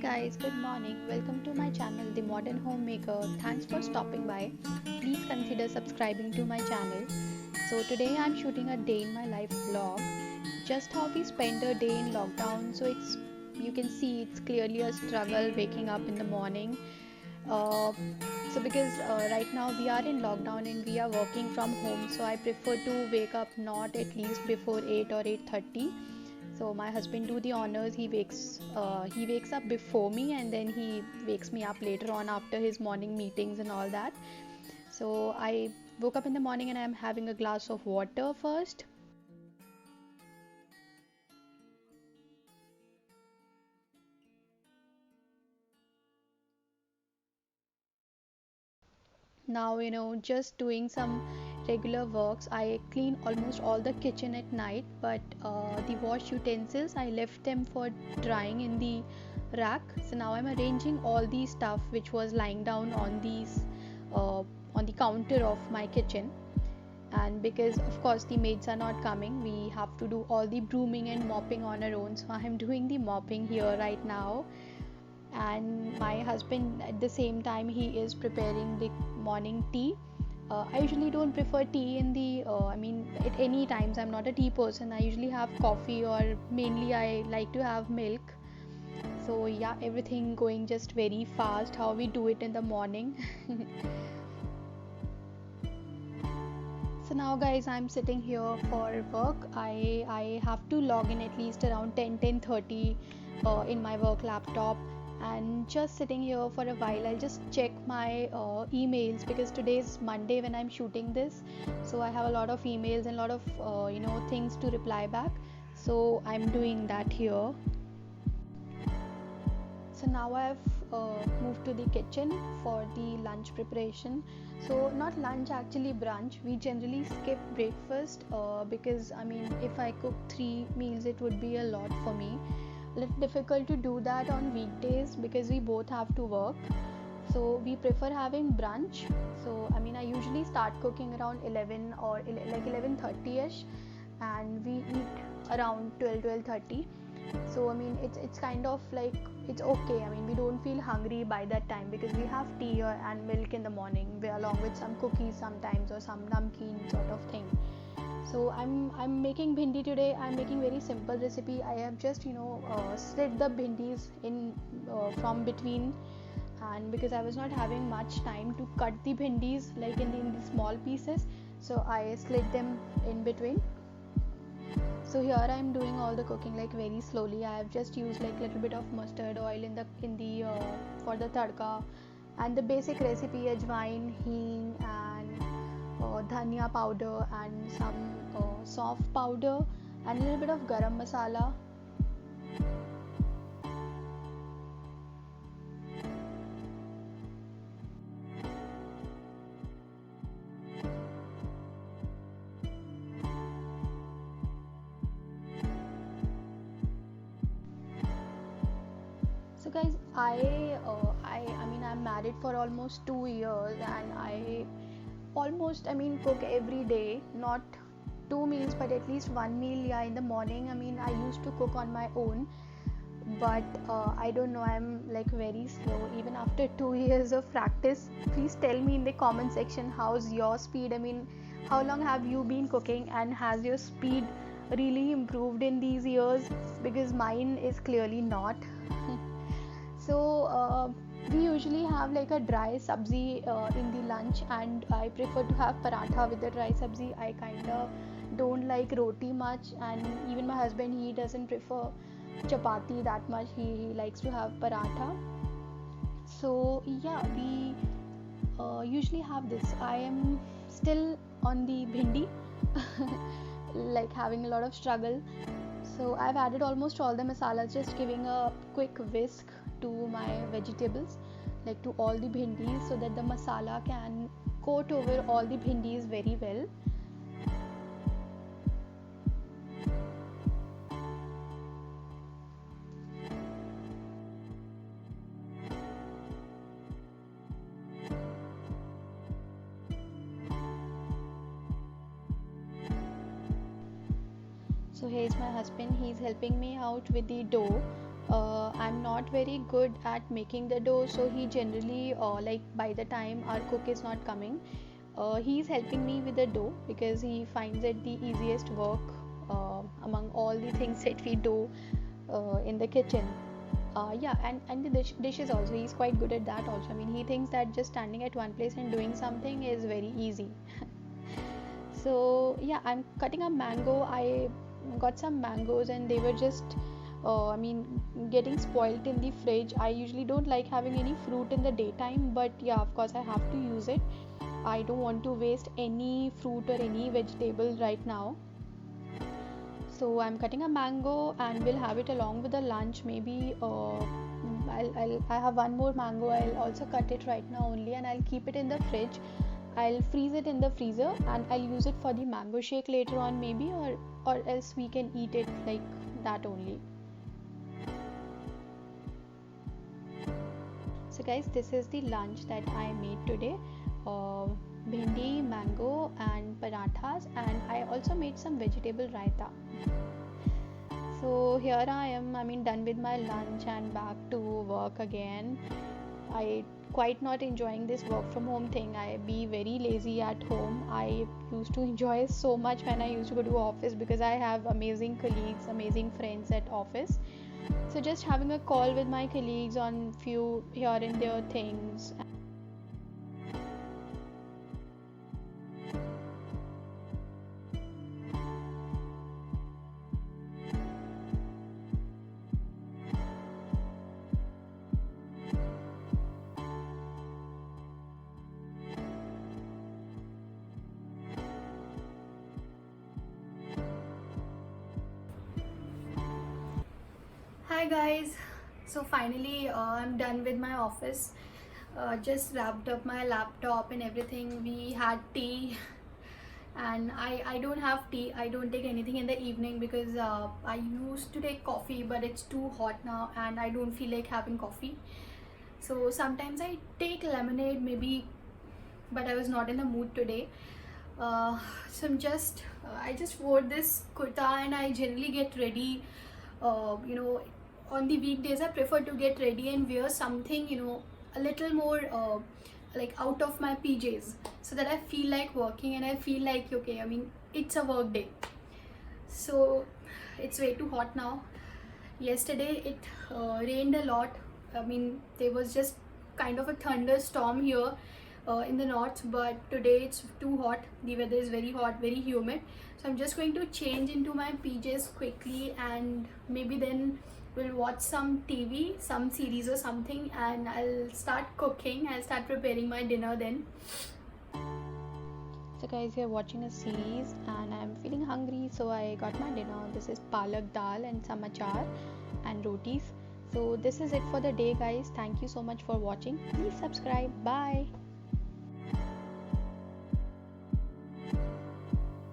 Guys, good morning. Welcome to my channel, The Modern Homemaker. Thanks for stopping by. Please consider subscribing to my channel. So, today I'm shooting a day in my life vlog. Just how we spend a day in lockdown. So, you can see it's clearly a struggle waking up in the morning. Uh, because right now we are in lockdown and we are working from home, so I prefer to wake up not at least before 8 or 8:30. So my husband do the honors. He wakes up before me, and then he wakes me up later on after his morning meetings and all that. So I woke up in the morning and I'm having a glass of water first. Now, just doing some regular works. I clean almost all the kitchen at night, but the wash utensils I left them for drying in the rack. So now I'm arranging all the stuff which was lying down uh, on the counter of my kitchen. And because of course the maids are not coming, we have to do all the brooming and mopping on our own. So I'm doing the mopping here right now, and my husband at the same time he is preparing the morning tea. I usually don't prefer tea in the at any times. I'm not a tea person. I usually have coffee, or mainly I like to have milk. So yeah, everything going just very fast how we do it in the morning. So now guys, I'm sitting here for work. I have to log in at least around 10:30 in my work laptop, and just sitting here for a while. I'll just check my emails because today is Monday when I'm shooting this. So I have a lot of emails and a lot of things to reply back. So I'm doing that here. So now I've moved to the kitchen for the lunch preparation. So not lunch, actually brunch. We generally skip breakfast because if I cook three meals it would be a lot for me. A little difficult to do that on weekdays because we both have to work. So we prefer having brunch. So I usually start cooking around 11 or like 11:30ish, and we eat around 12:30. So it's kind of like it's okay. We don't feel hungry by that time because we have tea and milk in the morning along with some cookies sometimes, or some namkeen sort of thing. So I'm making bhindi today. I'm making very simple recipe. I have just slit the bhindis in from between, and because I was not having much time to cut the bhindis like in the small pieces, so I slit them in between. So here I am doing all the cooking like very slowly. I have just used like little bit of mustard oil in the for the tadka, and the basic recipe: ajwain, hing, and dhania powder, and some soft powder, and a little bit of garam masala. So guys, I'm married for almost 2 years, and I almost cook every day, not two meals but at least one meal. Yeah, in the morning I used to cook on my own, but I don't know, I'm like very slow even after 2 years of practice. Please tell me in the comment section how's your speed. How long have you been cooking, and has your speed really improved in these years? Because mine is clearly not. So we usually have like a dry sabzi in the lunch, and I prefer to have paratha with the dry sabzi. I kind of don't like roti much, and even my husband, he doesn't prefer chapati that much. He likes to have paratha. So yeah, we usually have this. I am still on the bhindi, like having a lot of struggle. So I've added almost all the masalas, just giving a quick whisk to my vegetables, like to all the bhindis, so that the masala can coat over all the bhindis very well. So here's my husband, he's helping me out with the dough. I'm not very good at making the dough, so he generally like by the time our cook is not coming, he's helping me with the dough because he finds it the easiest work among all the things that we do in the kitchen. Yeah, and the dishes also, he's quite good at that also. I mean, he thinks that just standing at one place and doing something is very easy. So yeah, I'm cutting a mango. I got some mangoes and they were just I mean, getting spoiled in the fridge. I usually don't like having any fruit in the daytime, but yeah, of course I have to use it. I don't want to waste any fruit or any vegetable right now. So I'm cutting a mango and we'll have it along with the lunch. Maybe I have one more mango. I'll also cut it right now only, and I'll keep it in the fridge. I'll freeze it in the freezer and I'll use it for the mango shake later on maybe, or else we can eat it like that only. So guys, this is the lunch that I made today. Bhindi, mango and parathas, and I also made some vegetable raita. So here I am, I mean, done with my lunch and back to work again. I quite not enjoying this work from home thing. I be very lazy at home. I used to enjoy so much when I used to go to office because I have amazing colleagues, amazing friends at office. So just having a call with my colleagues on few here and there things. Hi guys, so finally I'm done with my office. Just wrapped up my laptop and everything. We had tea and I don't have tea. I don't take anything in the evening because I used to take coffee, but it's too hot now and I don't feel like having coffee. So sometimes I take lemonade maybe, but I was not in the mood today. So I just wore this kurta and I generally get ready. You know, on the weekdays I prefer to get ready and wear something, you know, a little more like out of my PJs, so that I feel like working and I feel like okay, I mean, it's a work day. So it's way too hot now. Yesterday it rained a lot. I mean, there was just kind of a thunderstorm here in the north, but today it's too hot. The weather is very hot, very humid. So I'm just going to change into my PJs quickly and maybe then we'll watch some TV, some series or something, and I'll start cooking. I'll start preparing my dinner then. So guys, we are watching a series and I'm feeling hungry, so I got my dinner. This is palak dal and some achar and rotis. So this is it for the day guys. Thank you so much for watching. Please subscribe. Bye.